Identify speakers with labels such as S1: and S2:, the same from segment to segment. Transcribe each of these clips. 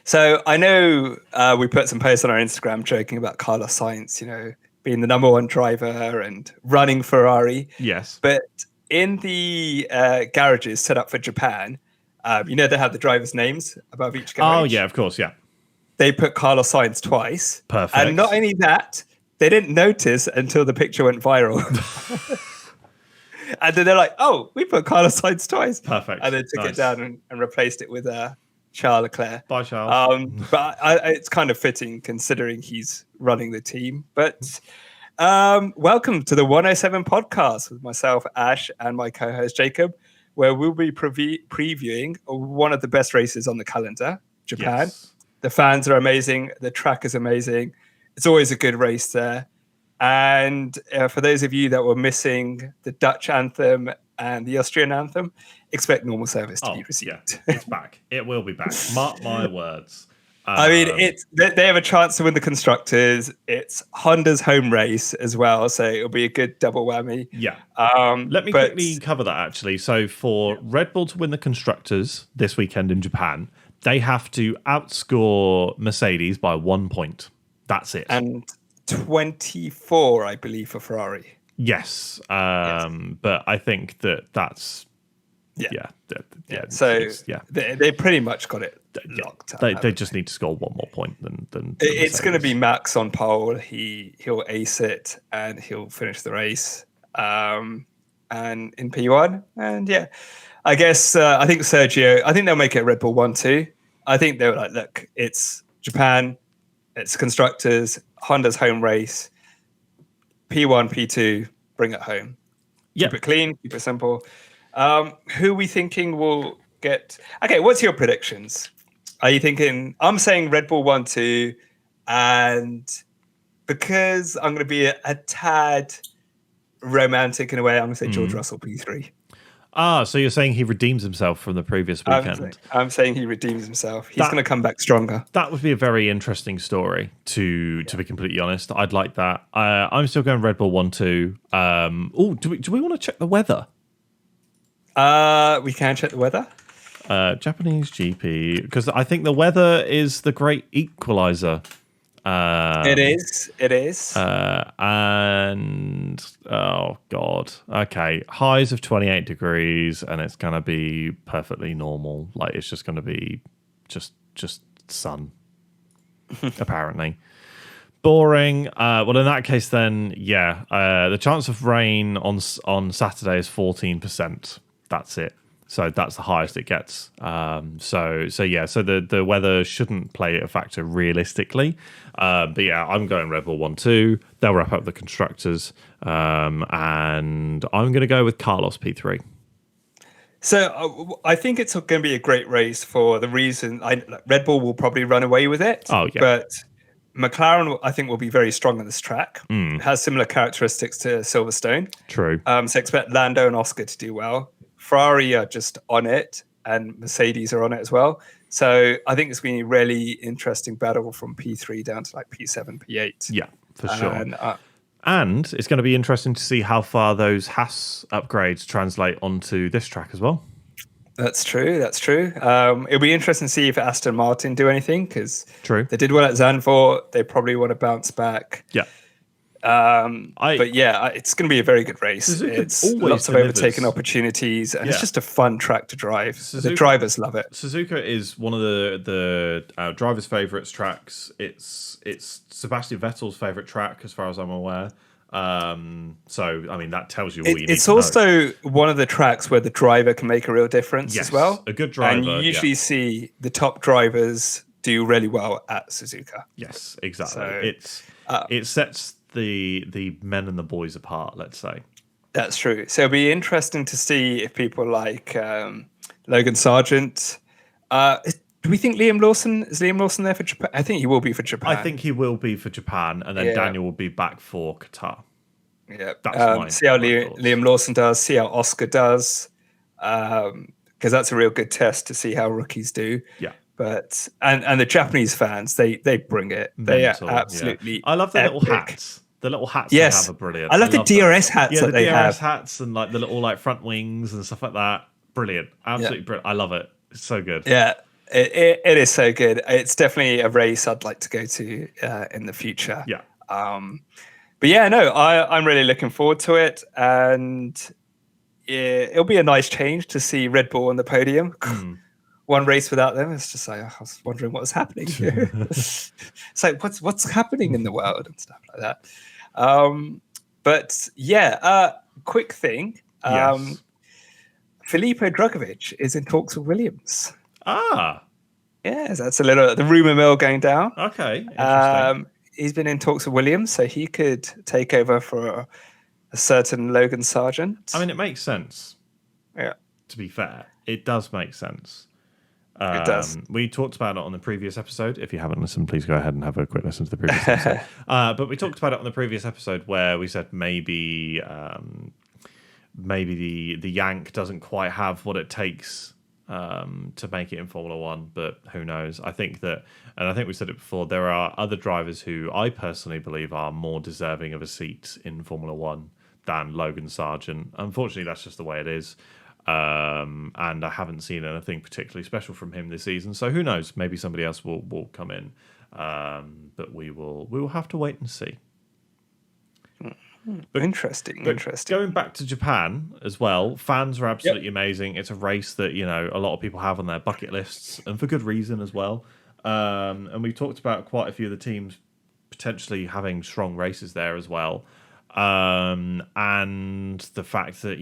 S1: So I know we put some posts on our Instagram joking about Carlos Sainz, being the number one driver and running Ferrari.
S2: Yes.
S1: But in the garages set up for Japan, they have the drivers' names above each garage.
S2: Oh, yeah, of course, yeah.
S1: They put Carlos Sainz twice.
S2: Perfect.
S1: And not only that, they didn't notice until the picture went viral. And then they're like, oh, we put Carlos Sainz twice.
S2: Perfect.
S1: And then took it down and replaced it with Charles Leclerc.
S2: Bye, Charles.
S1: But it's kind of fitting considering he's running the team. But welcome to the 107 podcast with myself, Ash, and my co-host, Jacob, where we'll be previewing one of the best races on the calendar, Japan. Yes. The fans are amazing. The track is amazing. It's always a good race there. And for those of you that were missing the Dutch anthem and the Austrian anthem, expect normal service to be received.
S2: Yeah, it's back. It will be back. Mark my words.
S1: I mean, they have a chance to win the constructors. It's Honda's home race as well, so it'll be a good double whammy.
S2: Yeah. Let me quickly cover that, actually. So for Red Bull to win the constructors this weekend in Japan, they have to outscore Mercedes by 1 point. That's it.
S1: And 24, I believe, for Ferrari.
S2: Yes. But I think that's... Yeah.
S1: So they pretty much got it locked up.
S2: They just need to score one more point than
S1: it's going to be Max on pole. He'll ace it and he'll finish the race. And in P1. And I guess I think Sergio, I think they'll make it Red Bull 1-2. I think they were like, look, it's Japan, it's constructors, Honda's home race, P1, P2, bring it home. Keep it clean, keep it simple. Who are we thinking will get... Okay, what's your predictions? Are you thinking... I'm saying Red Bull 1-2, and because I'm going to be a tad romantic in a way, I'm going to say George Russell P3.
S2: So you're saying he redeems himself from the previous weekend?
S1: I'm saying he redeems himself. He's going to come back stronger.
S2: That would be a very interesting story, to be completely honest. I'd like that. I'm still going Red Bull 1-2. Do we want to check the weather?
S1: We can check the weather.
S2: Japanese GP, because I think the weather is the great equalizer.
S1: It is.
S2: And oh god, okay, highs of 28 degrees, and it's gonna be perfectly normal. Like it's just gonna be just sun, apparently. Boring. Well, in that case, then the chance of rain on Saturday is 14%. That's it. So that's the highest it gets. So the weather shouldn't play a factor realistically. But I'm going Red Bull 1-2. They'll wrap up the constructors. And I'm going to go with Carlos P3.
S1: So I think it's going to be a great race for the reason Red Bull will probably run away with it.
S2: Oh, yeah.
S1: But McLaren, I think, will be very strong on this track. It has similar characteristics to Silverstone.
S2: True.
S1: So expect Lando and Oscar to do well. Ferrari are just on it, and Mercedes are on it as well. So I think it's going to be a really interesting battle from P3 down to like P7, P8.
S2: Yeah, for sure. And it's going to be interesting to see how far those Haas upgrades translate onto this track as well.
S1: That's true. It'll be interesting to see if Aston Martin do anything, because they did well at Zandvoort. They probably want to bounce back.
S2: Yeah.
S1: It's going to be a very good race.
S2: Suzuka
S1: it's lots of overtaken opportunities, and it's just a fun track to drive. The drivers love it.
S2: Suzuka is one of the drivers' favourites tracks. It's Sebastian Vettel's favourite track, as far as I'm aware. So I mean that tells you all you need to know.
S1: It's also one of the tracks where the driver can make a real difference as well.
S2: A good driver,
S1: and you usually see the top drivers do really well at Suzuka.
S2: Yes, exactly. So, it sets the men and the boys apart, let's say.
S1: That's true. So it'll be interesting to see if people like Logan Sargent. Do we think Liam Lawson there for Japan? I think he will be for Japan.
S2: I think he will be for Japan, and then Daniel will be back for Qatar.
S1: Yeah, that's see how Liam Lawson does. See how Oscar does, because that's a real good test to see how rookies do.
S2: Yeah.
S1: But and the Japanese fans, they bring it. They are absolutely.
S2: I love the little hats. The little hats they have are brilliant.
S1: I love the DRS hats that they have.
S2: DRS hats and like the little like front wings and stuff like that. Brilliant. Absolutely brilliant. I love it. It's so good.
S1: Yeah. It is so good. It's definitely a race I'd like to go to in the future.
S2: Yeah.
S1: But yeah, no, I'm really looking forward to it, and yeah, it'll be a nice change to see Red Bull on the podium. One race without them, it's just like I was wondering what was happening here. It's like what's happening in the world and stuff like that. But yeah, quick thing.
S2: Yes.
S1: Filippo Drugovich is in talks with Williams.
S2: Yeah,
S1: that's a little the rumor mill going down.
S2: Okay. Interesting.
S1: He's been in talks with Williams, so he could take over for a certain Logan Sargent.
S2: I mean, it makes sense.
S1: Yeah.
S2: To be fair, it does make sense.
S1: It does.
S2: We talked about it on the previous episode. If you haven't listened, please go ahead and have a quick listen to the previous episode. But we talked about it on the previous episode where we said maybe the Yank doesn't quite have what it takes to make it in Formula One, but who knows? I think that, and I think we said it before, there are other drivers who I personally believe are more deserving of a seat in Formula One than Logan Sargent. Unfortunately, that's just the way it is. And I haven't seen anything particularly special from him this season. So who knows? Maybe somebody else will come in. But we will have to wait and see.
S1: But interesting.
S2: Going back to Japan as well, fans are absolutely amazing. It's a race that a lot of people have on their bucket lists, and for good reason as well. And we talked about quite a few of the teams potentially having strong races there as well. And the fact that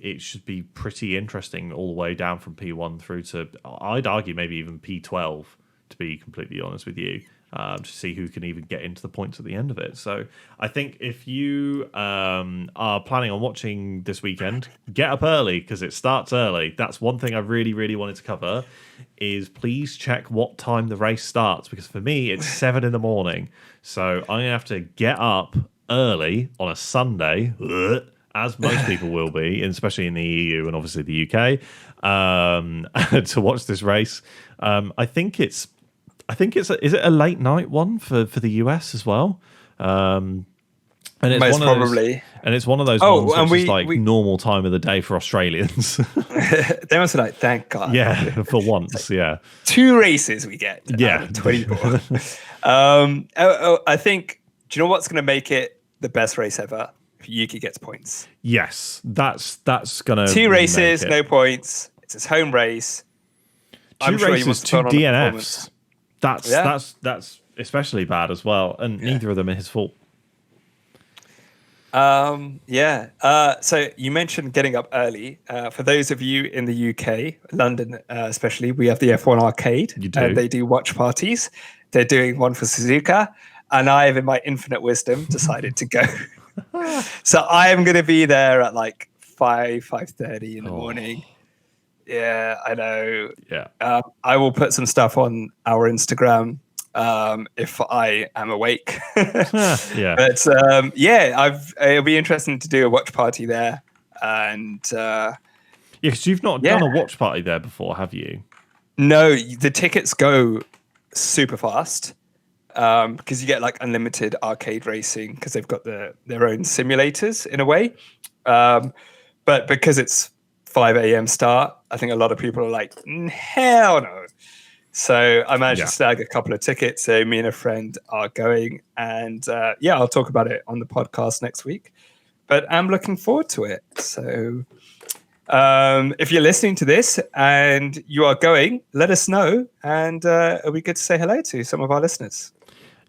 S2: it should be pretty interesting all the way down from P1 through to, I'd argue, maybe even P12, to be completely honest with you, to see who can even get into the points at the end of it. So I think if you are planning on watching this weekend, get up early because it starts early. That's one thing I really, really wanted to cover, is please check what time the race starts, because for me it's 7 a.m. So I'm going to have to get up early on a Sunday, as most people will be, especially in the EU and obviously the UK, to watch this race. I think it's is it a late night one for the US as well? And it's
S1: most probably.
S2: And it's one of those ones which is like normal time of the day for Australians.
S1: They must be like, thank God.
S2: Yeah, for once, yeah.
S1: 2 races we get.
S2: Yeah.
S1: 24. I think, do you know what's going to make it the best race ever? If Yuki gets points.
S2: Yes, that's going to
S1: 2 races, no points. It's his home race.
S2: 2 races, 2 DNFs. That's especially bad as well, and neither of them are his fault.
S1: So you mentioned getting up early. For those of you in the UK, London especially, we have the F1 arcade.
S2: You do.
S1: And they do watch parties. They're doing one for Suzuka, and I have, in my infinite wisdom, decided to go. So I am going to be there at like 5:30 in the morning. Yeah, I know.
S2: Yeah.
S1: I will put some stuff on our Instagram if I am awake.
S2: Yeah.
S1: But it'll be interesting to do a watch party there. And
S2: because you've not done a watch party there before, have you?
S1: No, the tickets go super fast because you get like unlimited arcade racing because they've got their own simulators in a way. But because it's 5 a.m. start, I think a lot of people are like, hell no. So I managed to snag a couple of tickets. So me and a friend are going, and I'll talk about it on the podcast next week. But I'm looking forward to it. So if you're listening to this and you are going, let us know, and it'll be good to say hello to some of our listeners.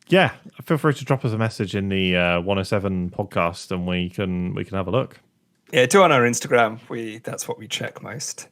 S2: Yeah, feel free to drop us a message in the 107 podcast, and we can have a look.
S1: Yeah, do on our Instagram. That's what we check most.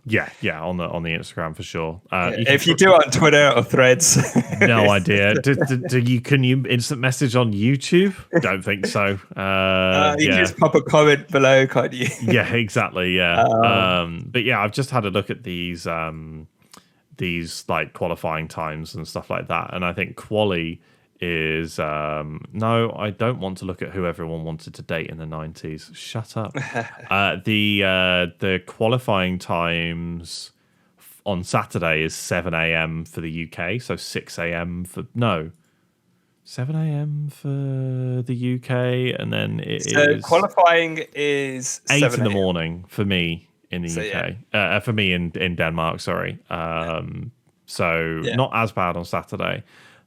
S2: Yeah, on the Instagram for sure.
S1: If you do it on Twitter or Threads,
S2: no idea. Can you instant message on YouTube? Don't think so. You
S1: can just pop a comment below, can't you?
S2: Yeah, exactly. Yeah, but yeah, I've just had a look at these like qualifying times and stuff like that, and I think quali is no, I don't want to look at who everyone wanted to date in the 90s. Shut up. The qualifying times on Saturday is 7 a.m. for the UK, so 6 a.m. for 7 a.m. for the UK, and then
S1: qualifying is
S2: 8 in the morning for me in the UK. For me in Denmark, sorry. So not as bad on Saturday.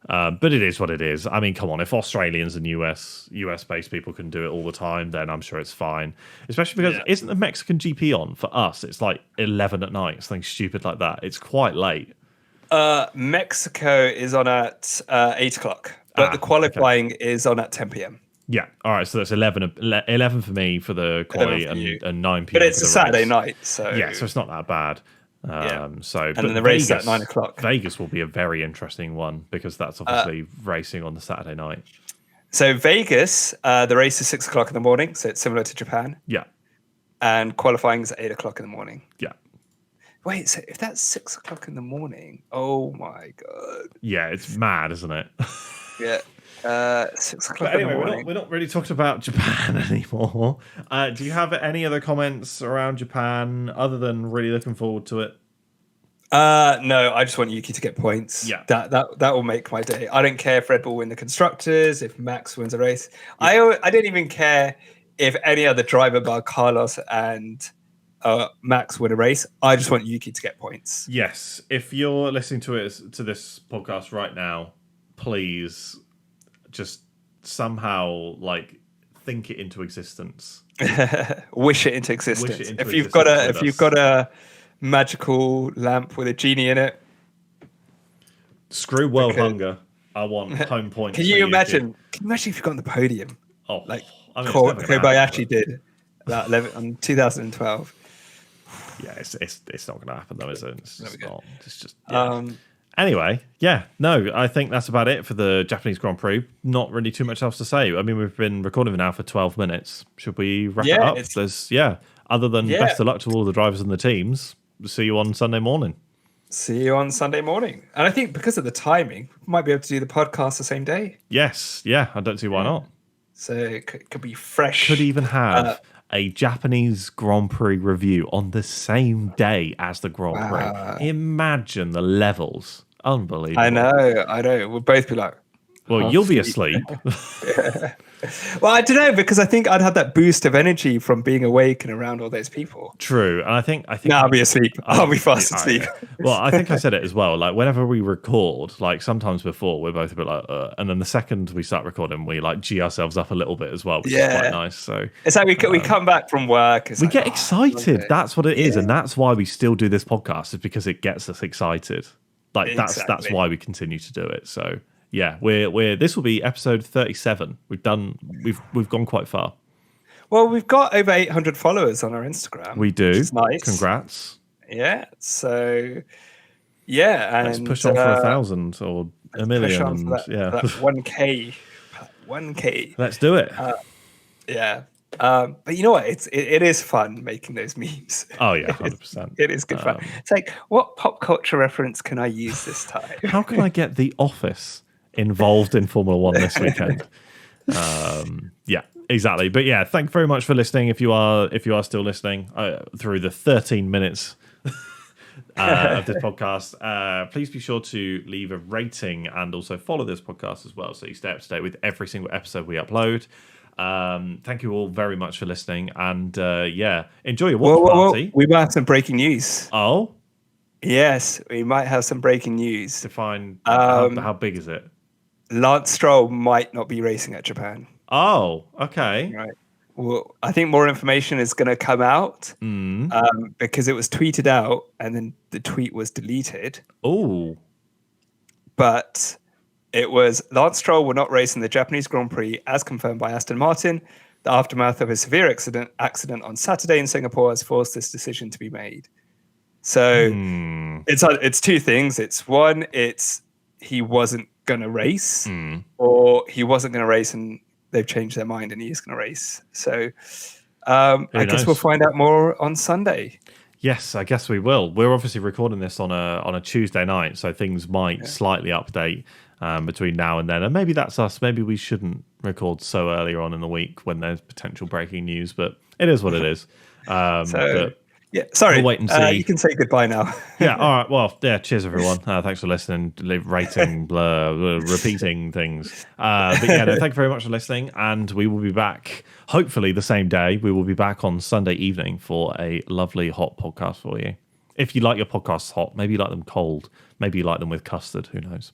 S2: But it is what it is. I mean, come on, if Australians and US-based people can do it all the time, then I'm sure it's fine. Especially because isn't the Mexican GP on for us? It's like 11 at night, something stupid like that. It's quite late.
S1: Mexico is on at 8 o'clock, but the qualifying is on at 10 p.m.
S2: Yeah, all right, so that's 11 for me for the quali and 9 p.m.
S1: But it's
S2: for the
S1: a Saturday
S2: race.
S1: night, so...
S2: Yeah, so it's not that bad. So,
S1: and then the race at 9 o'clock.
S2: Vegas will be a very interesting one because that's obviously racing on the Saturday night.
S1: So Vegas, the race is 6 o'clock in the morning, so it's similar to Japan.
S2: Yeah.
S1: And qualifying is at 8 o'clock in the morning.
S2: Yeah.
S1: Wait, so if that's 6 o'clock in the morning, oh my god.
S2: Yeah, it's mad, isn't it?
S1: Yeah. 6 o'clock
S2: But anyway,
S1: in the morning.
S2: we're not really talking about Japan anymore. Do you have any other comments around Japan other than really looking forward to it?
S1: No, I just want Yuki to get points.
S2: Yeah.
S1: That will make my day. I don't care if Red Bull win the constructors, if Max wins a race. Yeah. I don't even care if any other driver bar Carlos and Max win a race. I just want Yuki to get points.
S2: Yes. If you're listening to this podcast right now, please just somehow think it into existence.
S1: Wish it into existence. If you've got a magical lamp with a genie in it,
S2: screw world hunger. I want home points.
S1: Can you imagine? Can you imagine if you got on the podium?
S2: Oh,
S1: like
S2: I mean,
S1: Kobayashi did that on 2012.
S2: Yeah, it's not going to happen though, is it? It's just not. It's just.
S1: Yeah.
S2: Anyway, no, I think that's about it for the Japanese Grand Prix. Not really too much else to say. I mean, we've been recording now for 12 minutes. Should we wrap it up? Other than best of luck to all the drivers and the teams. See you on Sunday morning.
S1: See you on Sunday morning. And I think because of the timing, we might be able to do the podcast the same day.
S2: Yes, I don't see why not.
S1: So it could be fresh.
S2: Could even have a Japanese Grand Prix review on the same day as the Grand Prix. Imagine the levels. Unbelievable.
S1: I know. We'll both be like,
S2: well, you'll be asleep.
S1: Well, I don't know, because I think I'd have that boost of energy from being awake and around all those people.
S2: True. And I think
S1: no, I'll be asleep. I'll be fast asleep.
S2: Well, I think I said it as well. Like, whenever we record, like sometimes before, we're both a bit like, and then the second we start recording, we like G ourselves up a little bit as well, which is quite nice. So
S1: it's like we come back from work.
S2: We get excited. That's what it is. And that's why we still do this podcast, is because it gets us excited. Like that's why we continue to do it. So yeah, we're this will be episode 37. We've gone quite far.
S1: Well, we've got over 800 followers on our Instagram.
S2: We do.
S1: Which is nice.
S2: Congrats.
S1: Yeah. So yeah, and
S2: let's push on for 1,000 or a million. And,
S1: that 1K. 1K.
S2: Let's do it.
S1: Yeah. But you know what? It is fun making those memes.
S2: Oh yeah, 100%.
S1: It is good fun. It's like, what pop culture reference can I use this time?
S2: How can I get The Office involved in Formula One this weekend? Yeah, exactly. But yeah, thank you very much for listening. If you are still listening through the 13 minutes of this podcast, please be sure to leave a rating and also follow this podcast as well, so you stay up to date with every single episode we upload. Thank you all very much for listening, and enjoy your watch party.
S1: We might have some breaking news.
S2: Oh,
S1: yes, we might have some breaking news.
S2: Define how big is it?
S1: Lance Stroll might not be racing at Japan.
S2: Oh, okay.
S1: Right. Well, I think more information is going to come out because it was tweeted out and then the tweet was deleted.
S2: Oh,
S1: but it was Lance Stroll will not race in the Japanese Grand Prix, as confirmed by Aston Martin. The aftermath of a severe accident on Saturday in Singapore has forced this decision to be made. So it's two things. It's one, it's he wasn't going to race, or he wasn't going to race and they've changed their mind and he is going to race. So I guess we'll find out more on Sunday.
S2: Yes, I guess we will. We're obviously recording this on a Tuesday night, so things might slightly update between now and then. And maybe that's us. Maybe we shouldn't record so earlier on in the week when there's potential breaking news, but it is what it is.
S1: Sorry.
S2: We'll wait and see.
S1: You can say goodbye now.
S2: Yeah, all right. Well, cheers, everyone. Thanks for listening, rating, repeating things. But thank you very much for listening, and we will be back, hopefully the same day. We will be back on Sunday evening for a lovely hot podcast for you. If you like your podcasts hot, maybe you like them cold. Maybe you like them with custard. Who knows?